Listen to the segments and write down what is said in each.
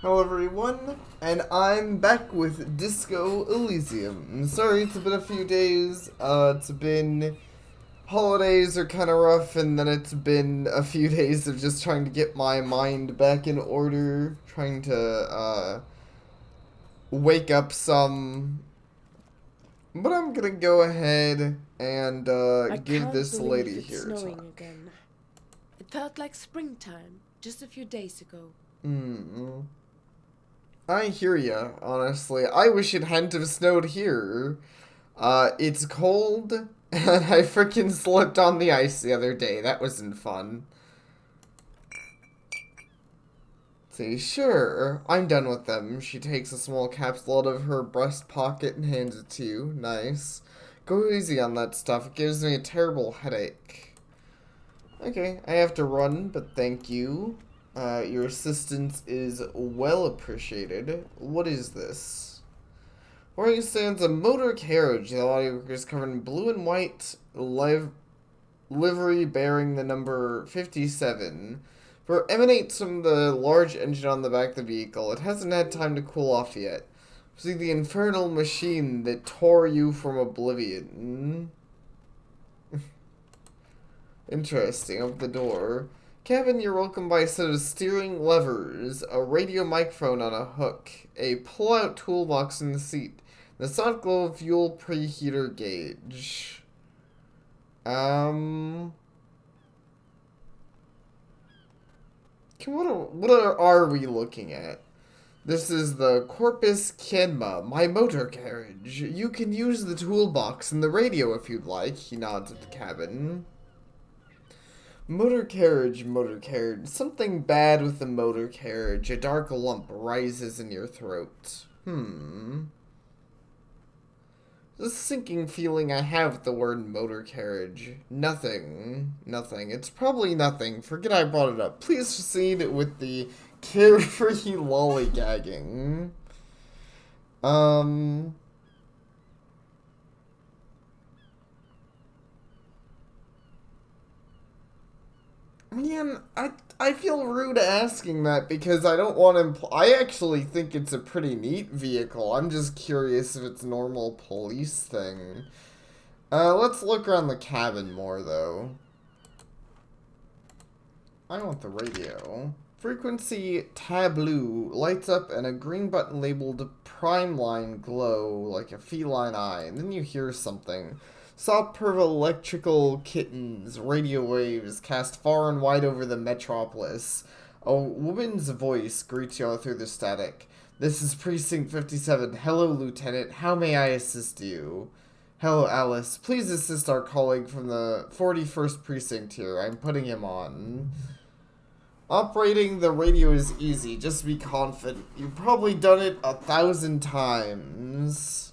Hello everyone, and I'm back with Disco Elysium. Sorry, it's been a few days. It's been holidays are kind of rough, and then it's been a few days of just trying to get my mind back in order, trying to wake up some. But I'm gonna go ahead and I give can't this believe lady it's here a snowing talk. again. It felt like springtime just a few days ago. Hmm. I hear ya, honestly. I wish it hadn't have snowed here. It's cold, and I freaking slipped on the ice the other day. That wasn't fun. Say, sure, I'm done with them. She takes a small capsule out of her breast pocket and hands it to you. Nice. Go easy on that stuff. It gives me a terrible headache. Okay, I have to run, but thank you. Your assistance is well appreciated. What is this? Where stands a motor carriage. The body is covered in blue and white livery bearing the number 57. For emanates from the large engine on the back of the vehicle. It hasn't had time to cool off yet. See the infernal machine that tore you from oblivion. Interesting. Up the door. Cabin, you're welcomed by a set of steering levers, a radio microphone on a hook, a pull-out toolbox in the seat, the soft glow fuel preheater gauge. Um, what are we looking at? This is the Corpus Kenma, my motor carriage. You can use the toolbox and the radio if you'd like. He nods at the cabin. Motor carriage, motor carriage. Something bad with the motor carriage. A dark lump rises in your throat. The sinking feeling I have with the word motor carriage. Nothing. Nothing. It's probably nothing. Forget I brought it up. Please proceed with the carefree lollygagging. Um. Man, I feel rude asking that because I don't want to. I actually think it's a pretty neat vehicle. I'm just curious if it's a normal police thing. Let's look around the cabin more though. I want the radio. Frequency tableau lights up and a green button labeled prime line glow like a feline eye. And then you hear something. Soft purr electrical kittens, radio waves cast far and wide over the metropolis. A woman's voice greets you all through the static. This is Precinct 57. Hello, Lieutenant. How may I assist you? Hello, Alice. Please assist our colleague from the 41st Precinct here. I'm putting him on. Operating the radio is easy. Just be confident. You've probably done it 1,000 times.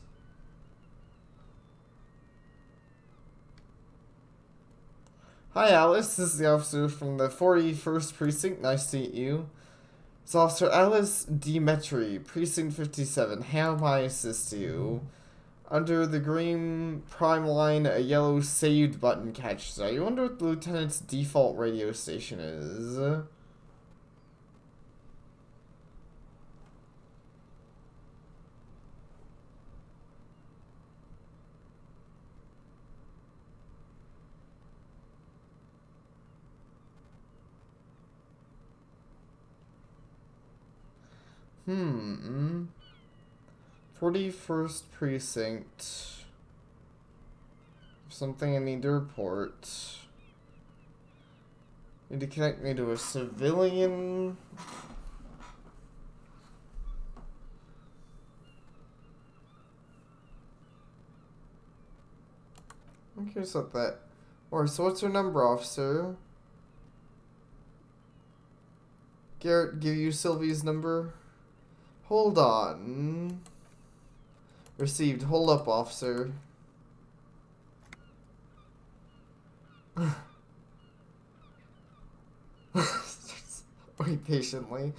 Hi, Alice. This is the officer from the 41st Precinct. Nice to meet you. It's Officer Alice Demetri, Precinct 57. How may I assist you? Under the green prime line, a yellow saved button catches eye. You wonder what the lieutenant's default radio station is. Hmm. 41st Precinct. Something I need to report. Need to connect me to a civilian. I'm curious about that. Or, so what's her number, officer? Garrett, give you Sylvie's number? Hold on. Received. Hold up, officer. Wait patiently.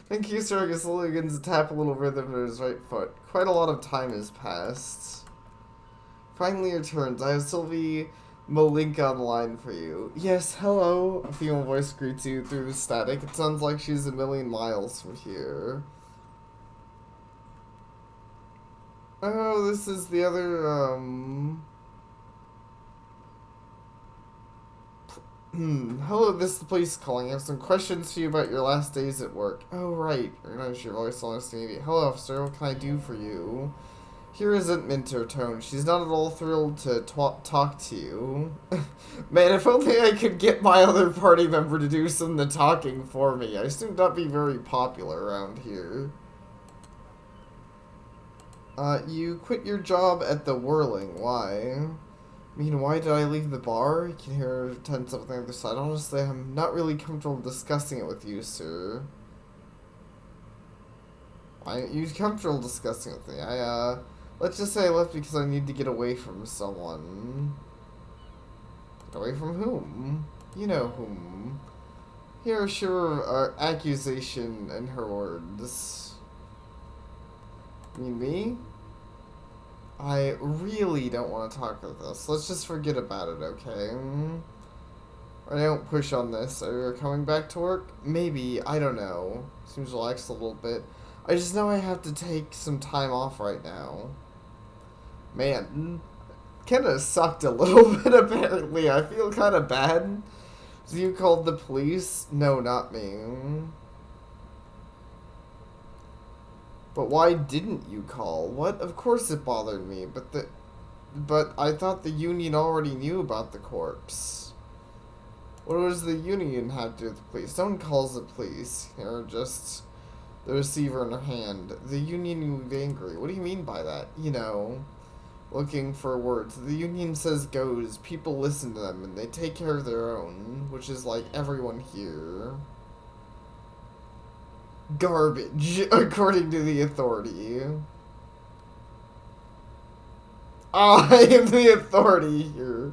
Thank you, sir. Gasol begins to tap a little rhythm to his right foot. Quite a lot of time has passed. Finally returns. I have Sylvie Malinka on the line for you. Yes, hello. A female voice greets you through the static. It sounds like she's a million miles from here. Oh, this is the other, hello, this is the police calling. I have some questions for you about your last days at work. Oh, right. Recognize your voice on this immediate. Hello, officer. What can I do for you? Here isn't Minter tone. She's not at all thrilled to talk to you. Man, if only I could get my other party member to do some of the talking for me. I assume not be very popular around here. You quit your job at the Whirling. Why? I mean, why did I leave the bar? You can hear her tense up on the other side. Honestly, I'm not really comfortable discussing it with you, sir. You're comfortable discussing it with me. Let's just say I left because I need to get away from someone. Get away from whom? You know whom. Here, sure, accusation in her words. You mean me? I really don't want to talk about this. Let's just forget about it, okay? I don't push on this. Are you coming back to work? Maybe. I don't know. Seems relaxed a little bit. I just know I have to take some time off right now. Man, kinda sucked a little bit apparently. I feel kinda bad. So you called the police? No, not me. But why didn't you call? What? Of course it bothered me, but I thought the union already knew about the corpse. What does the union have to do with the police? Someone calls the police. Or just the receiver in her hand. The union will be angry. What do you mean by that? You know, looking for words. The union says goes. People listen to them and they take care of their own, which is like everyone here. Garbage, according to the authority. I am the authority here.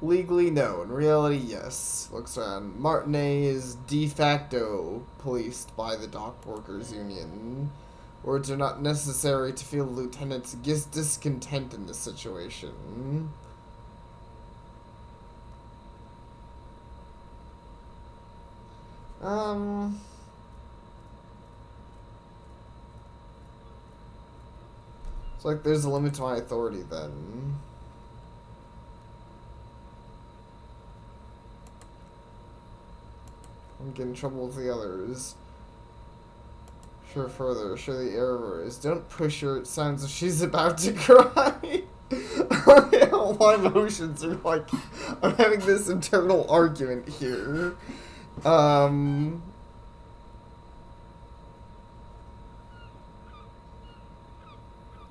Legally, no. In reality, yes. Looks around. Martinet is de facto policed by the dock workers union. Words are not necessary to feel the lieutenant's discontent in this situation. It's like there's a limit to my authority then. I'm getting in trouble with the others. Sure, further. Sure, the error is. Don't push her. It sounds like she's about to cry. All my emotions are like, I'm having this internal argument here.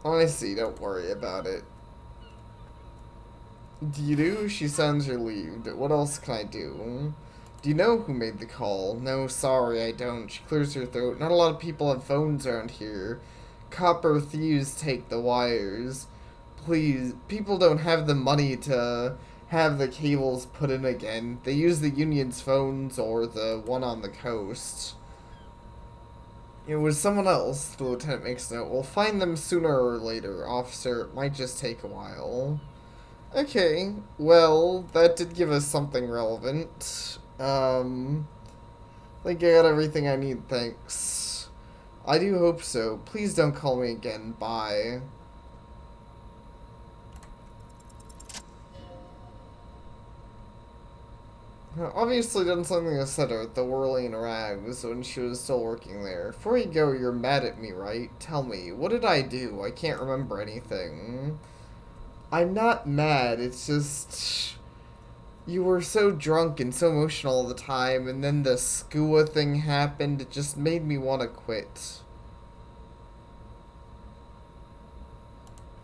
I see. Don't worry about it. Do you do? She sounds relieved. What else can I do? Do you know who made the call? No, sorry, I don't. She clears her throat. Not a lot of people have phones around here. Copper thieves take the wires. Please, people don't have the money to have the cables put in again. They use the union's phones or the one on the coast. It was someone else, the lieutenant makes note. We'll find them sooner or later, officer. It might just take a while. Okay, well, that did give us something relevant. I think I got everything I need, thanks. I do hope so. Please don't call me again. Bye. Obviously done something to set her at the Whirling Rags when she was still working there. Before you go, you're mad at me, right? Tell me, what did I do? I can't remember anything. I'm not mad, it's just... You were so drunk and so emotional all the time, and then the skua thing happened, it just made me want to quit.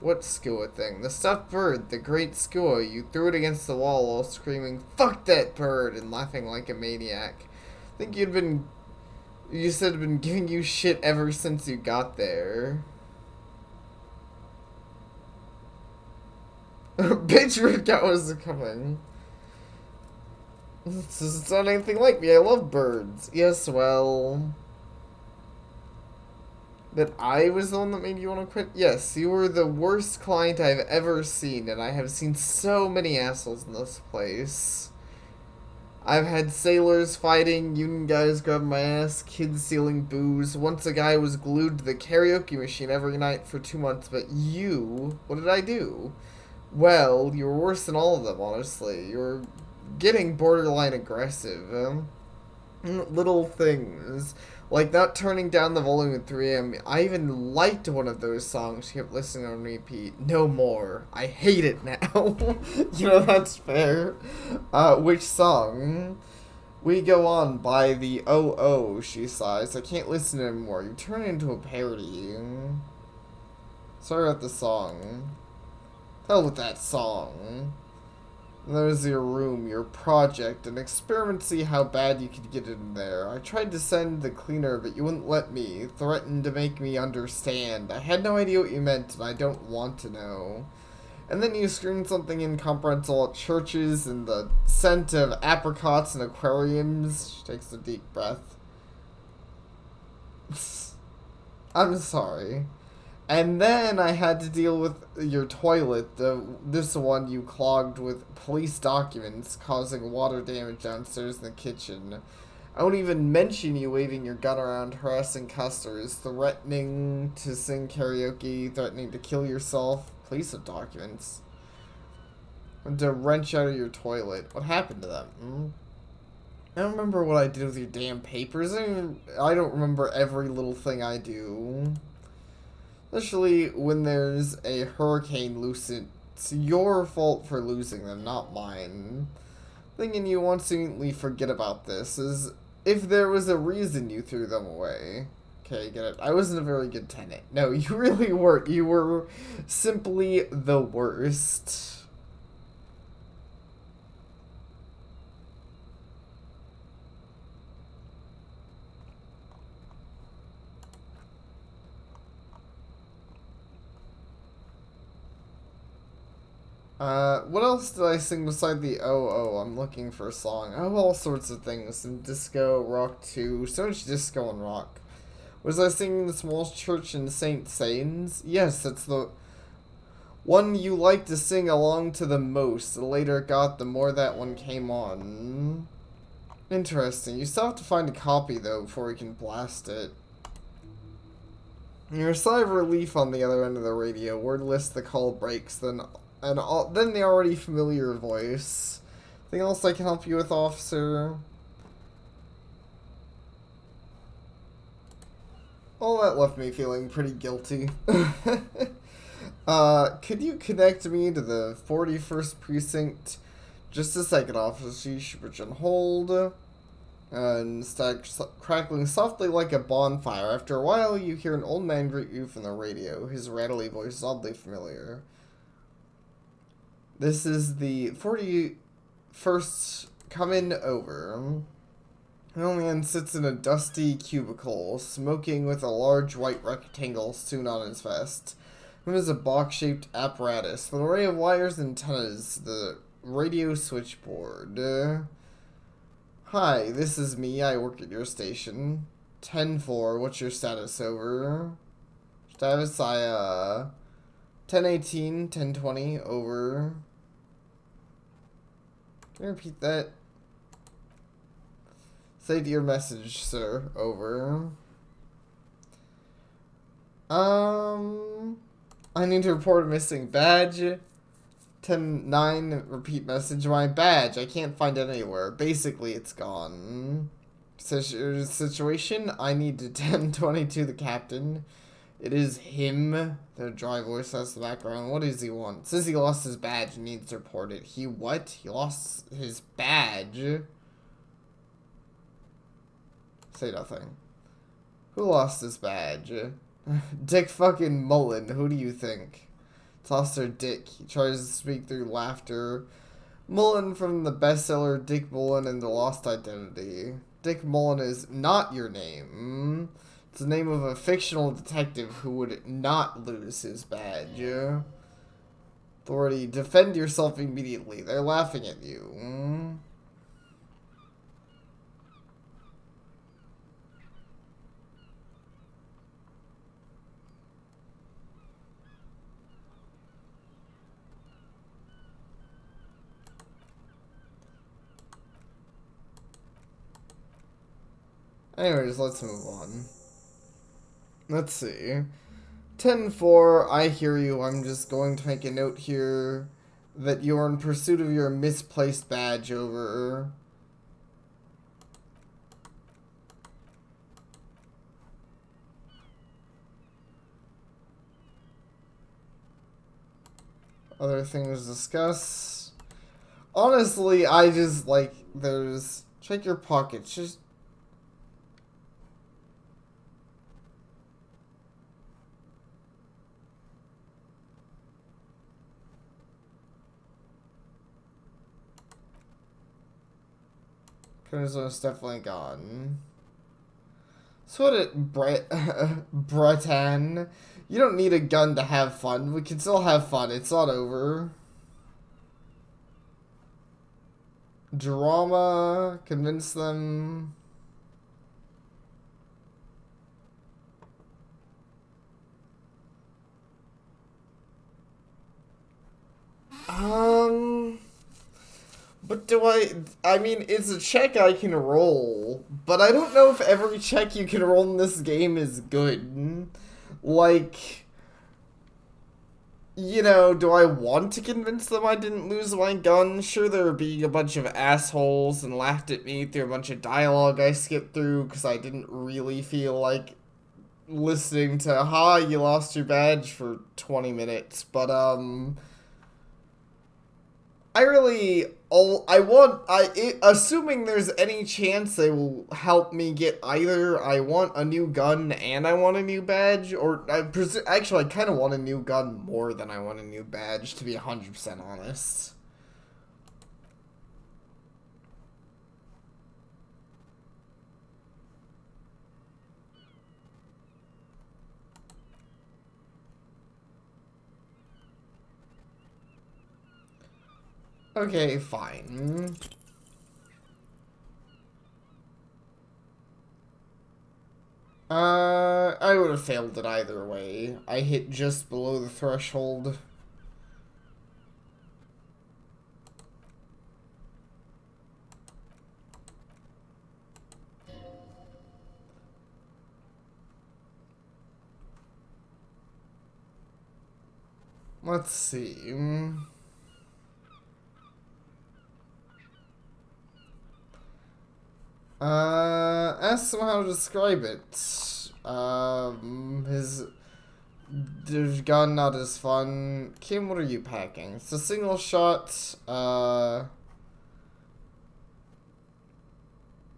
What skua thing? The stuffed bird, the great skua. You threw it against the wall while screaming, "Fuck that bird!" and laughing like a maniac. I think you said it'd been giving you shit ever since you got there. Bitch, Rick, was coming. This is not anything like me. I love birds. Yes, well... That I was the one that made you want to quit? Yes, you were the worst client I've ever seen, and I have seen so many assholes in this place. I've had sailors fighting, union guys grabbing my ass, kids stealing booze. Once a guy was glued to the karaoke machine every night for 2 months, but you, what did I do? Well, you were worse than all of them, honestly. You were getting borderline aggressive. Little things. Like not turning down the volume at 3 a.m. I even liked one of those songs. Kept listening on repeat. No more. I hate it now. You know, that's fair. Which song? We go on by the Oh Oh, she sighs. I can't listen anymore. You turn into a parody. Sorry about the song. Hell with that song. There's your room, your project, an experiment to see how bad you could get in there. I tried to send the cleaner, but you wouldn't let me. Threatened to make me understand. I had no idea what you meant, and I don't want to know. And then you screamed something incomprehensible at churches and the scent of apricots and aquariums. She takes a deep breath. I'm sorry. And then I had to deal with your toilet, this one you clogged with police documents, causing water damage downstairs in the kitchen. I won't even mention you waving your gun around, harassing customers, threatening to sing karaoke, threatening to kill yourself. Police have documents. And to wrench out of your toilet. What happened to them? I don't remember what I did with your damn papers. I don't remember every little thing I do. Especially when there's a hurricane loose. It's your fault for losing them, not mine. Thinking you won't seemingly forget about this is if there was a reason you threw them away. Okay, get it. I wasn't a very good tenant. No, you really weren't. You were simply the worst. What else did I sing beside the Oh Oh? I'm looking for a song. Oh, all sorts of things. Some disco, rock too. So much disco and rock. Was I singing the small church in St. Sains? Yes, that's the one you like to sing along to the most. The later it got, the more that one came on. Interesting. You still have to find a copy, though, before we can blast it. Your sigh of relief on the other end of the radio. Wordless, the call breaks, then the already familiar voice. Anything else I can help you with, officer? All that left me feeling pretty guilty. Could you connect me to the 41st Precinct? Just a second, officer. You should put on hold. And start crackling softly like a bonfire. After a while, you hear an old man greet you from the radio. His rattly voice is oddly familiar. This is the 41st. Come in over. The old man sits in a dusty cubicle, smoking with a large white rectangle sewn on his vest. It is a box-shaped apparatus, with an array of wires and antennas, the radio switchboard. Hi, this is me. I work at your station. 10-4. What's your status? Over. Status, 10-18, 10-20. Over. Can you repeat that? Say to your message, sir. Over. I need to report a missing badge. 10-9, repeat message. My badge, I can't find it anywhere. Basically, it's gone. Situation, I need to 10-22 the captain. It is him. The dry voice has the background. What does he want? Says he lost his badge and needs to report it. He what? He lost his badge? Say nothing. Who lost his badge? Dick fucking Mullen. Who do you think? Tossed Dick. He tries to speak through laughter. Mullen from the bestseller Dick Mullen and the Lost Identity. Dick Mullen is not your name. It's the name of a fictional detective who would not lose his badge. Authority, defend yourself immediately. They're laughing at you. Anyways, let's move on. Let's see. 10-4, I hear you. I'm just going to make a note here that you're in pursuit of your misplaced badge over. Other things to discuss. Honestly, I just, like, there's... Check your pockets. Just... It's definitely gone. So what it, Breton? You don't need a gun to have fun. We can still have fun. It's not over. Drama. Convince them. But do I mean, it's a check I can roll, but I don't know if every check you can roll in this game is good. Like, you know, do I want to convince them I didn't lose my gun? Sure, they were being a bunch of assholes and laughed at me through a bunch of dialogue I skipped through because I didn't really feel like listening to, ha, you lost your badge for 20 minutes, but, I really, assuming there's any chance they will help me get either I want a new gun and I want a new badge, or actually I kind of want a new gun more than I want a new badge, to be 100% honest. Okay, fine. I would have failed it either way. I hit just below the threshold. Let's see. Ask him how to describe it. His gun not as fun. Kim, what are you packing? It's a single shot,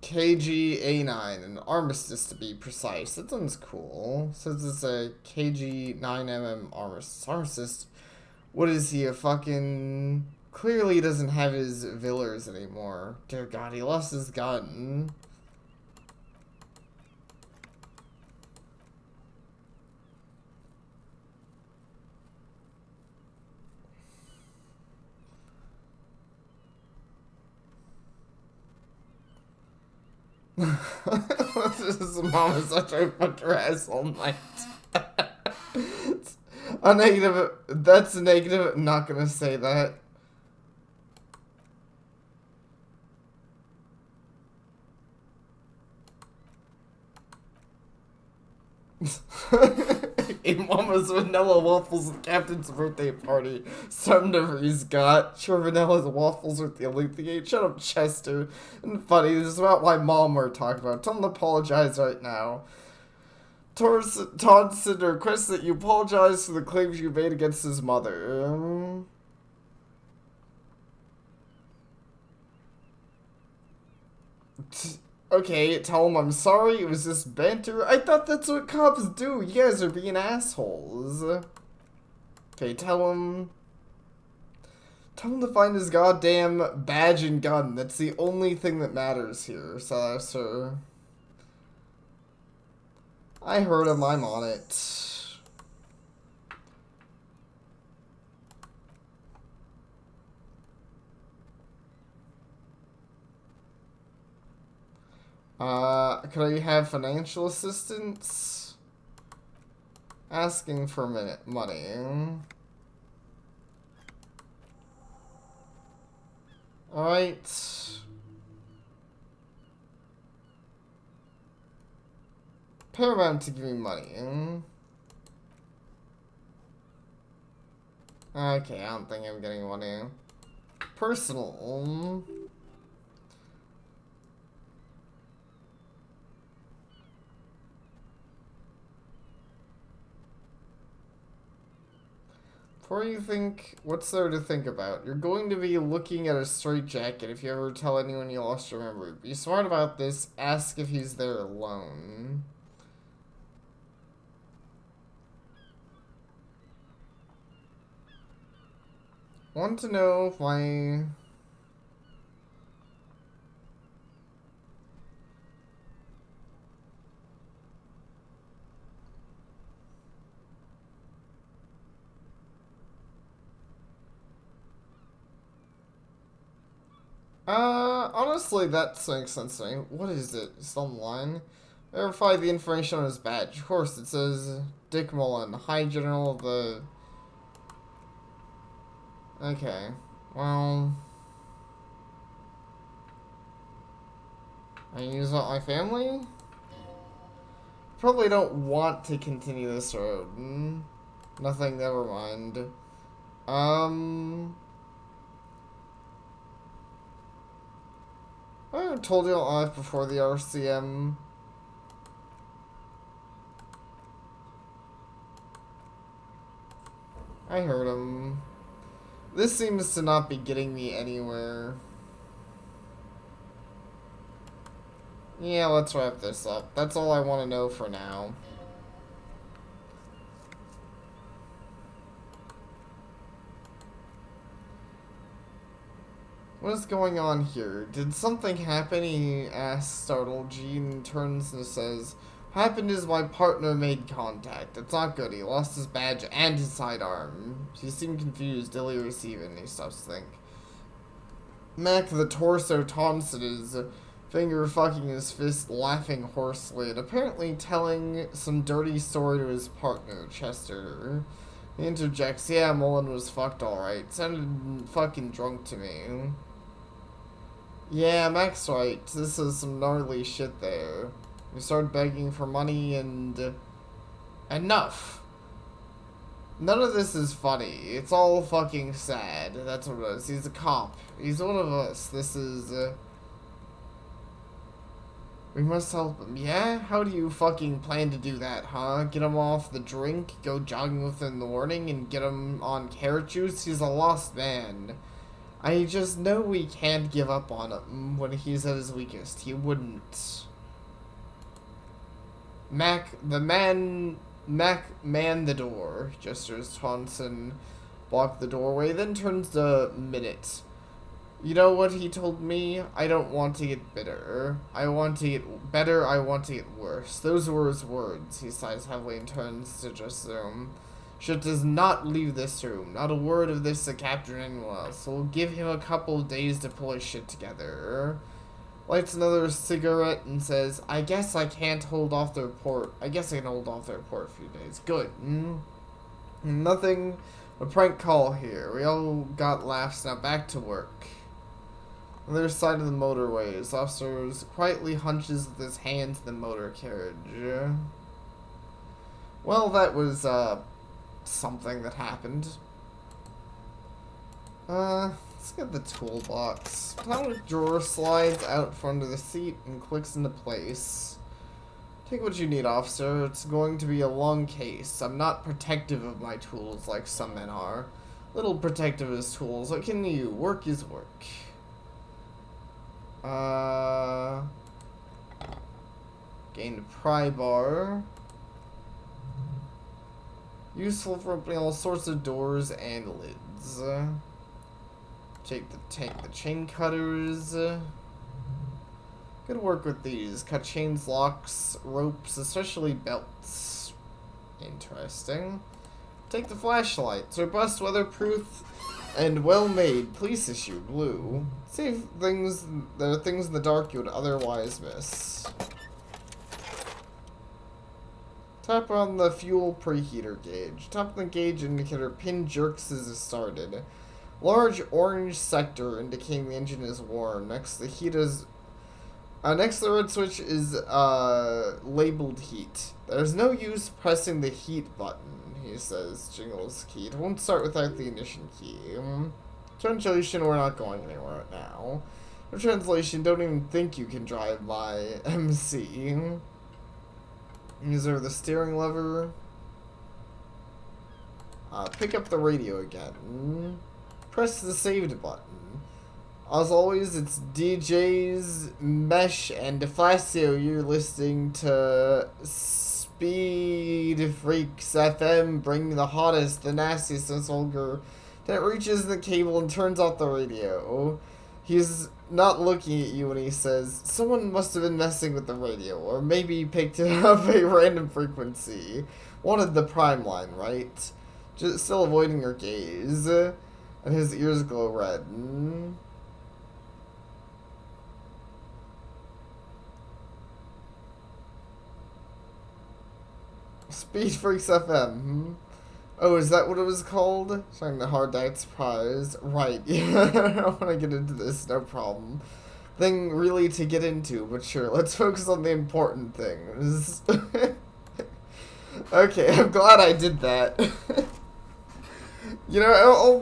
KG-A9, an armistice to be precise. That sounds cool. Says it's a KG-9mm armistice. What is he, a fucking... Clearly he doesn't have his Villers anymore. Dear God, he lost his gun. His mom is such a fucker ass all night. A negative. That's a negative. I'm not gonna say that. A Mama's vanilla waffles at Captain's birthday party. Some never got. Sure, vanilla's waffles with the alleviate. Shut up, Chester. And funny, this is about my mom we're talking about. Tell him to apologize right now. Tonson requests that you apologize for the claims you made against his mother. Okay, tell him I'm sorry, it was just banter. I thought that's what cops do. You guys are being assholes. Okay, tell him... Tell him to find his goddamn badge and gun. That's the only thing that matters here, sir. I heard him, I'm on it. Could I have financial assistance? Asking for money. Alright. Paramount to give me money. Okay, I don't think I'm getting money. Personal. Before you think, what's there to think about? You're going to be looking at a straitjacket if you ever tell anyone you lost your memory. Be smart about this. Ask if he's there alone. Want to know if my... Honestly, that makes sense to me. What is it? It's online. Verify the information on his badge. Of course, it says Dick Mullen, High General of the... Okay. Well... I use out my family? Probably don't want to continue this road. Nothing, never mind. I told you live before the RCM. I heard him. This seems to not be getting me anywhere. Yeah, let's wrap this up. That's all I want to know for now. What is going on here? Did something happen? He asks, startled. Gene turns and says, what happened is my partner made contact. It's not good. He lost his badge and his sidearm. She seemed confused. Did he receive it? And he stops to think. Mac the torso Thompson is finger fucking his fist, laughing hoarsely, and apparently telling some dirty story to his partner, Chester. He interjects, yeah, Mullen was fucked alright. Sounded fucking drunk to me. Yeah, Mac's right. This is some gnarly shit there. We started begging for money and... enough! None of this is funny. It's all fucking sad. That's what it is. He's a cop. He's one of us. This is... We must help him. Yeah? How do you fucking plan to do that, huh? Get him off the drink, go jogging with him in the morning, and get him on carrot juice? He's a lost man. I just know we can't give up on him when he's at his weakest. He wouldn't. Mac man the door, gestures Taunton, block the doorway, then turns to Minute. You know what he told me? I don't want to get bitter. I want to get better, I want to get worse. Those were his words. He sighs heavily and turns to just the room. Shit does not leave this room. Not a word of this to Captain anyone else. So we'll give him a couple of days to pull his shit together. Lights another cigarette and says, I guess I can't hold off the report. I guess I can hold off the report a few days. Good. Nothing. A prank call here. We all got laughs. Now back to work. On the other side of the motorway, his officer quietly hunches with his hand to the motor carriage. Well, that was, something that happened. Let's get the toolbox. Plastic drawer slides out from under the seat and clicks into place. Take what you need, officer. It's going to be a long case. I'm not protective of my tools like some men are. Little protective of his tools. What can you? Work is work. Gained pry bar. Useful for opening all sorts of doors and lids. Take the chain cutters. Good work with these. Cut chains, locks, ropes, especially belts. Interesting. Take the flashlights. Robust, weatherproof, and well made. Police issue, blue. Save things. There are things in the dark you would otherwise miss. Tap on the fuel preheater gauge. Tap on the gauge indicator pin jerks as it started. Large orange sector indicating the engine is warm. Next, the heat is Next, the red switch is labeled heat. There's no use pressing the heat button, he says. Jingle's key. It won't start without the ignition key. Translation, we're not going anywhere right now. No translation, don't even think you can drive my MC. Use the steering lever. Pick up the radio again. Press the saved button. As always, it's DJs, Mesh, and Deflacio. You're listening to Speed Freaks FM, bring the hottest, the nastiest, and vulgar. Then it reaches the cable and turns off the radio. He's not looking at you when he says, someone must have been messing with the radio, or maybe picked it up a random frequency. Wanted the prime line, right? Just still avoiding your gaze. And his ears glow red. Speed Freaks FM. Oh, is that what it was called? Trying to hard diet surprise. Right, yeah, I don't want to get into this, no problem. Thing really to get into, but sure, let's focus on the important things. Okay, I'm glad I did that. You know, all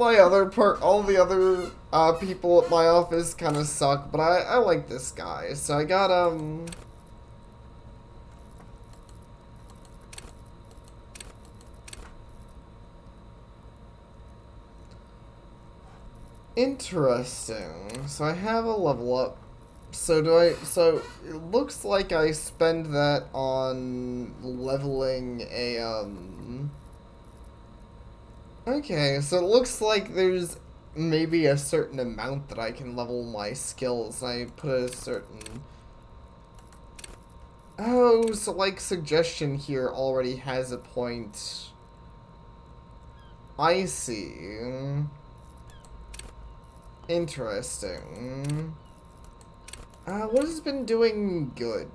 the other people at my office kind of suck, but I like this guy, so I got, interesting. So I have a level up. So it looks like I spend that on leveling a, okay, so it looks like there's maybe a certain amount that I can level my skills. I put a certain... Oh, so like suggestion here already has a point. I see. Interesting. What has been doing good?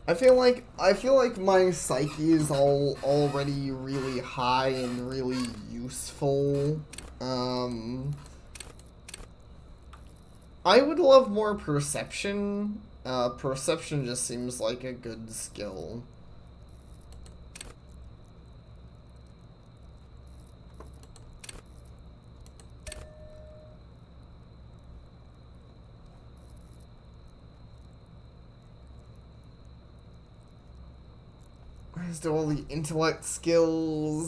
I feel like my psyche is already really high and really useful. I would love more perception. Perception just seems like a good skill. Let's do all the intellect skills.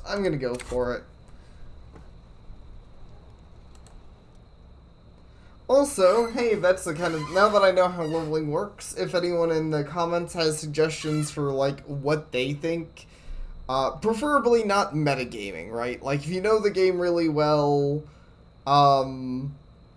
I'm gonna go for it. Also, hey, that's the kind of... Now that I know how leveling works, if anyone in the comments has suggestions for, like, what they think, preferably not metagaming, right? Like, if you know the game really well,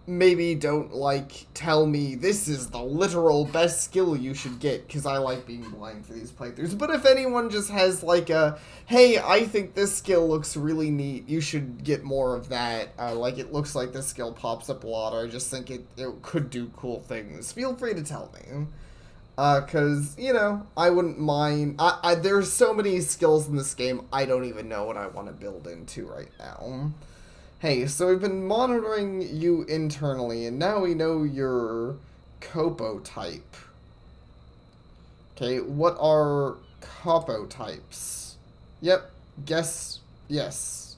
maybe don't, like, tell me this is the literal best skill you should get, because I like being blind for these playthroughs. But if anyone just has, like, a, hey, I think this skill looks really neat, you should get more of that, like, it looks like this skill pops up a lot, or I just think it could do cool things, feel free to tell me. Cause, you know, I wouldn't mind, there's so many skills in this game, I don't even know what I want to build into right now. Hey, so we've been monitoring you internally, and now we know your Copo type. Okay, what are Copo types? Yep, guess, yes.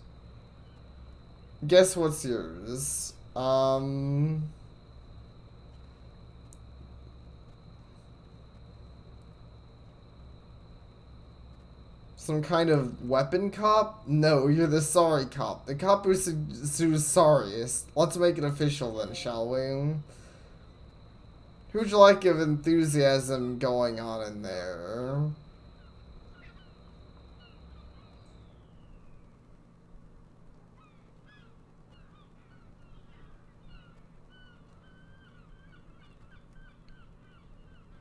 Guess what's yours? Some kind of weapon cop? No, you're the sorry cop. The cop who's sorriest. Let's make it official then, shall we? Who'd you like of enthusiasm going on in there?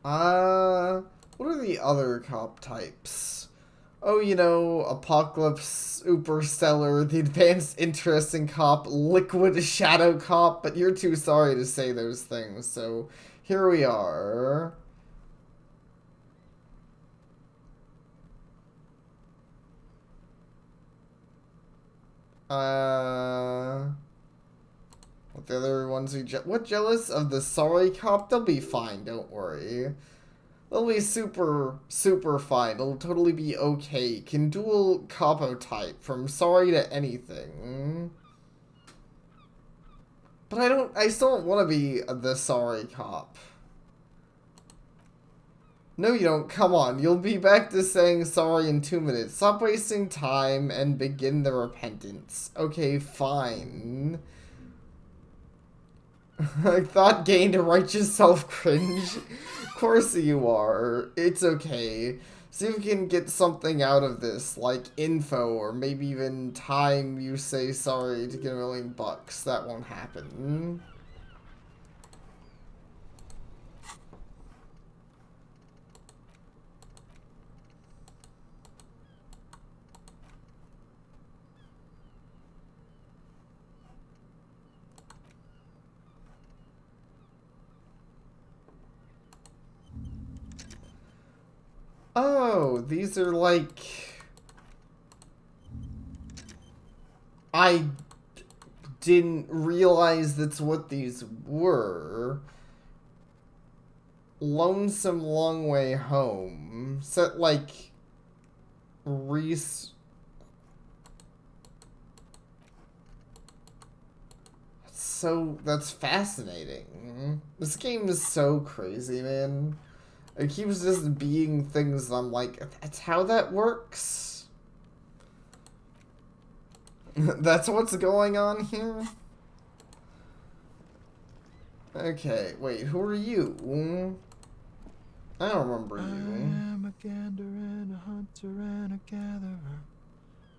What are the other cop types? Oh, you know, Apocalypse, Superstellar, the Advanced Interesting Cop, Liquid Shadow Cop, but you're too sorry to say those things, so here we are. What the other ones who what, jealous of the sorry cop? They'll be fine, don't worry. They'll be super, super fine. It'll totally be okay. Can dual capo type from sorry to anything. But I still don't want to be the sorry cop. No, you don't. Come on. You'll be back to saying sorry in 2 minutes. Stop wasting time and begin the repentance. Okay, fine. I thought gain to righteous self-cringe. Of course you are. It's okay. See if you can get something out of this, like info, or maybe even time you say sorry to get $1,000,000. That won't happen. Oh, these are like... I didn't realize that's what these were. Lonesome Long Way Home. Set like... That's fascinating. This game is so crazy, man. It keeps just being things I'm like, that's how that works? That's what's going on here? Okay, wait, who are you? I don't remember you. I am a gander and a hunter and a gatherer.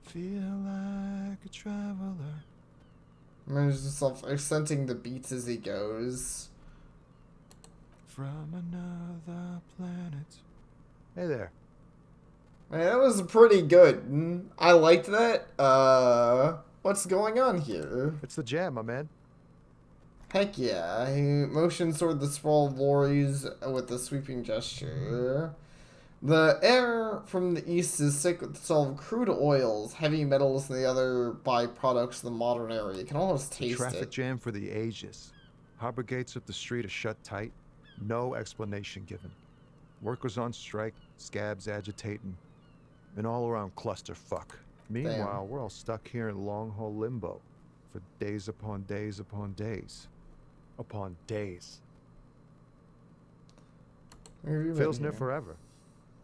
Feel like a traveler. Managed himself accenting the beats as he goes. From another planet. Hey there. Man, that was pretty good. I liked that. What's going on here? It's the jam, my man. Heck yeah. He motions toward the sprawl of lorries with a sweeping gesture. The air from the east is thick with the smell of crude oils, heavy metals, and the other byproducts of the modern era. You can almost taste Traffic it. jam for the ages. Harbor gates up the street are shut tight. No explanation given. Workers on strike, scabs agitating, an all-around clusterfuck. Meanwhile, we're all stuck here in long-haul limbo for days upon days upon days. Upon days. Feels near forever.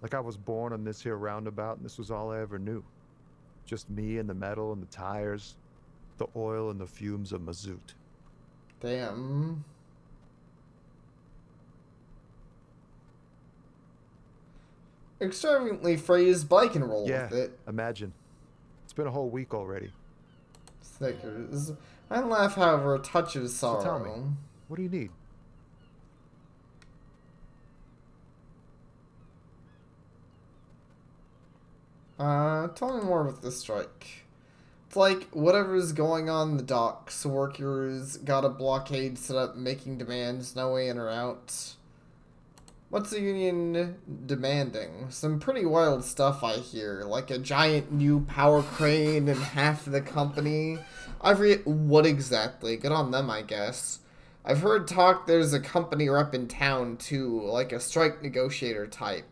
Like I was born on this here roundabout and this was all I ever knew. Just me and the metal and the tires, the oil and the fumes of mazout. Damn. Extravagantly phrased, but I can roll with it. Imagine. It's been a whole week already. Snickers. I laugh, however, a touch of sorrow. So tell me, what do you need? Tell me more about this strike. It's like whatever's going on in the docks. Workers got a blockade set up, making demands, no way in or out. What's the union demanding? Some pretty wild stuff, I hear. Like a giant new power crane and half the company. I forget what exactly. Good on them, I guess. I've heard talk there's a company rep in town, too. Like a strike negotiator type.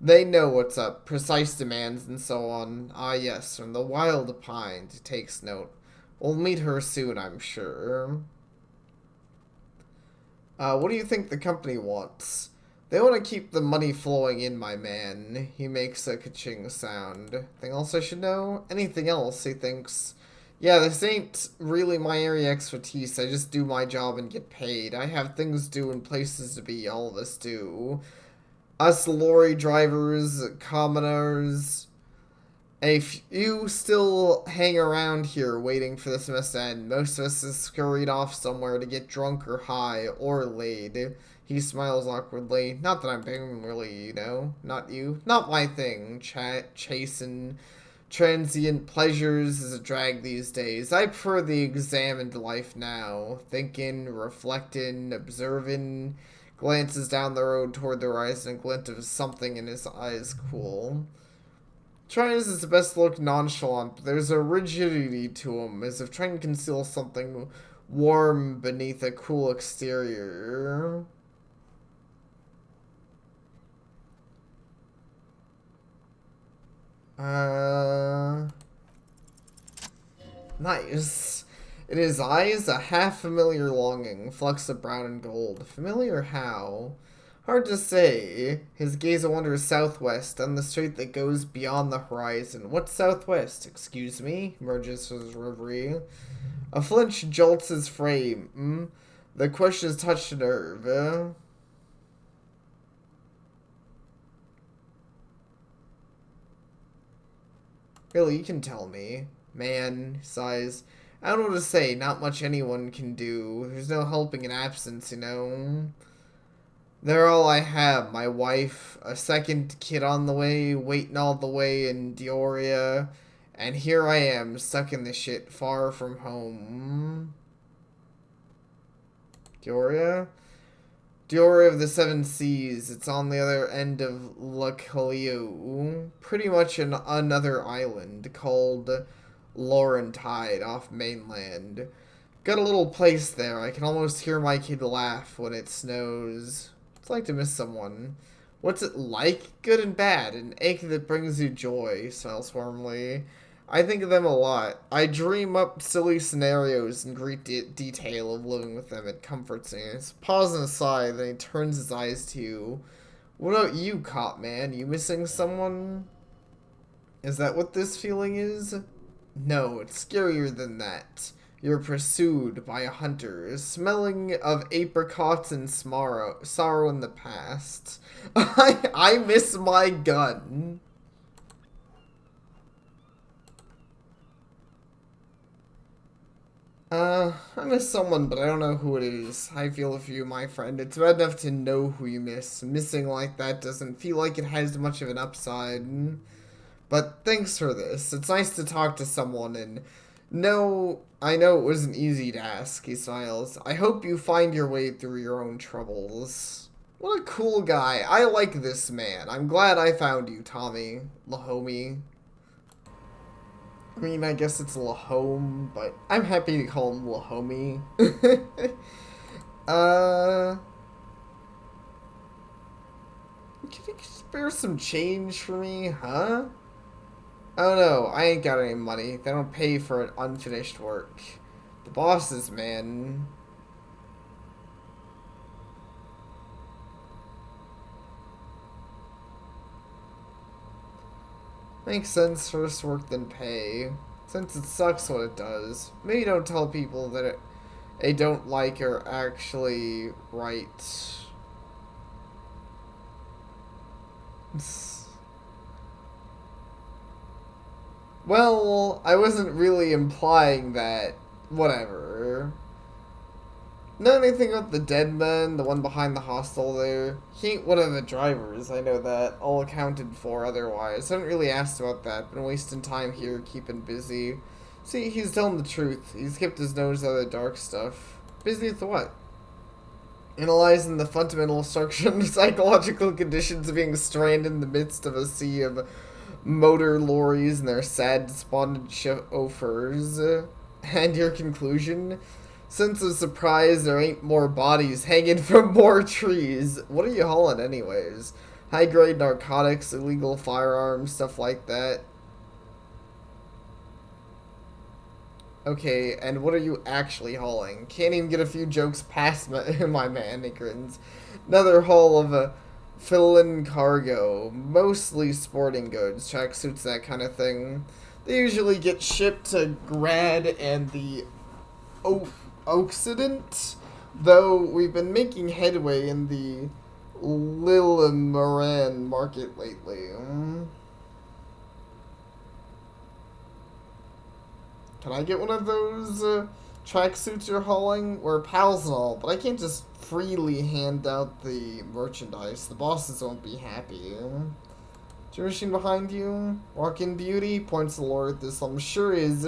They know what's up. Precise demands and so on. Ah, yes, from the Wild Pine, takes note. We'll meet her soon, I'm sure. What do you think the company wants? They want to keep the money flowing in, my man. He makes a ka-ching sound. Anything else I should know? Anything else, he thinks. Yeah, this ain't really my area of expertise. I just do my job and get paid. I have things to do and places to be. All of us do. Us lorry drivers, commoners. A few still hang around here waiting for this mess to end. Most of us has scurried off somewhere to get drunk or high or laid. He smiles awkwardly. Not that I'm being really, you know. Not you. Not my thing. Chasing transient pleasures is a drag these days. I prefer the examined life now. Thinking, reflecting, observing. Glances down the road toward the horizon, a glint of something in his eyes cool. Tries his best to look nonchalant, but there's a rigidity to him, as if trying to conceal something warm beneath a cool exterior. Nice. In his eyes, a half-familiar longing, flecks of brown and gold. Familiar how? Hard to say. His gaze wanders southwest, on the strait that goes beyond the horizon. What's southwest? Excuse me? Emerges from his reverie. A flinch jolts his frame. The question has touched a nerve. Really, you can tell me. Man, sighs. I don't know what to say. Not much anyone can do. There's no helping in absence, you know. They're all I have. My wife, a second kid on the way, waiting all the way in Dioria, and here I am, stuck in this shit, far from home. Dioria? Dioria of the Seven Seas. It's on the other end of Lakaleo. Pretty much another island called Laurentide off mainland. Got a little place there. I can almost hear my kid laugh when it snows. It's like to miss someone. What's it like? Good and bad. An ache that brings you joy. Smiles warmly. I think of them a lot. I dream up silly scenarios in great detail of living with them. It comforts me. Pause and a sigh, then he turns his eyes to you. What about you, cop man? You missing someone? Is that what this feeling is? No, it's scarier than that. You're pursued by a hunter, smelling of apricots and sorrow in the past. I miss my gun. I miss someone, but I don't know who it is. I feel for you, my friend. It's bad enough to know who you miss. Missing like that doesn't feel like it has much of an upside. But thanks for this. It's nice to talk to someone, and I know it wasn't easy to ask, he smiles. I hope you find your way through your own troubles. What a cool guy. I like this man. I'm glad I found you, Tommy. Lahomie. I mean, I guess it's Lahome, but I'm happy to call him Lahomie. Can you spare some change for me, huh? Oh no, I ain't got any money. They don't pay for unfinished work. The bosses, man. Makes sense, first work then pay. Since it sucks what it does. Maybe don't tell people that they don't like are actually right. Well, I wasn't really implying that. Whatever. Know anything about the dead man, the one behind the hostel there? He ain't one of the drivers, I know that. All accounted for otherwise. I haven't really asked about that. Been wasting time here, keeping busy. See, he's telling the truth. He's kept his nose out of the dark stuff. Busy with what? Analyzing the fundamental structure and psychological conditions of being stranded in the midst of a sea of motor lorries and their sad, despondent chauffeurs. And your conclusion? Sense of surprise, there ain't more bodies hanging from more trees. What are you hauling anyways? High-grade narcotics, illegal firearms, stuff like that. Okay, and what are you actually hauling? Can't even get a few jokes past my man, he grins. Another haul of fill-in cargo, mostly sporting goods, tracksuits, that kind of thing. They usually get shipped to Grad and the Occident, though we've been making headway in the Lillemoran market lately. Can I get one of those tracksuits you're hauling? We're pals and all, but I can't just freely hand out the merchandise. The bosses won't be happy. Is your machine behind you? Walk-in beauty? Points the Lord. This I'm sure is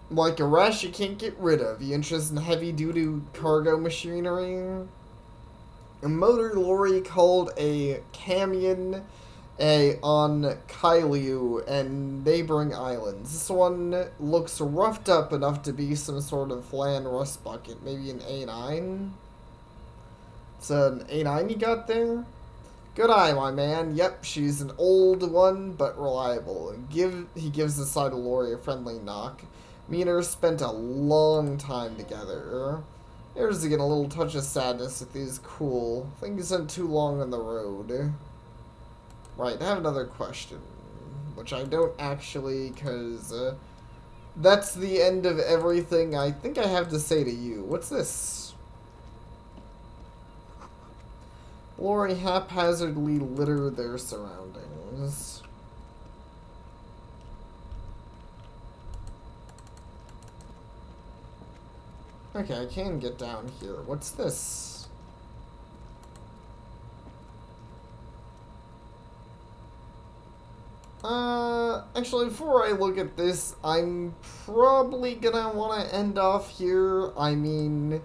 like a rash you can't get rid of. You interested in heavy-duty cargo machinery? A motor lorry called a camion on Kailiu and neighboring islands. This one looks roughed up enough to be some sort of land rust bucket. Maybe an A9? It's an A9 you got there? Good eye, my man. Yep, she's an old one, but reliable. He gives the side of Lori a friendly knock. Me and her spent a long time together. There's again a little touch of sadness with these cool. Things spent too long on the road. Right, I have another question. Which I don't actually, because that's the end of everything I think I have to say to you. What's this? Lori haphazardly litter their surroundings. Okay, I can get down here. What's this? Actually, before I look at this, I'm probably gonna want to end off here. I mean,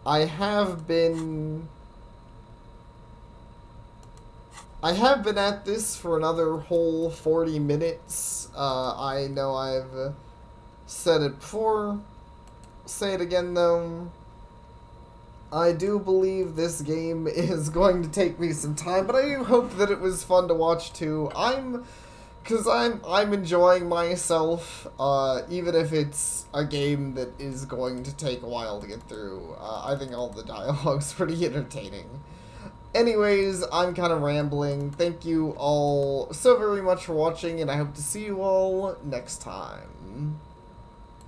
I have been at this for another whole 40 minutes. I know I've said it before. Say it again, though. I do believe this game is going to take me some time, but I do hope that it was fun to watch, too. I'm enjoying myself, even if it's a game that is going to take a while to get through. I think all the dialogue's pretty entertaining. Anyways, I'm kind of rambling. Thank you all so very much for watching, and I hope to see you all next time.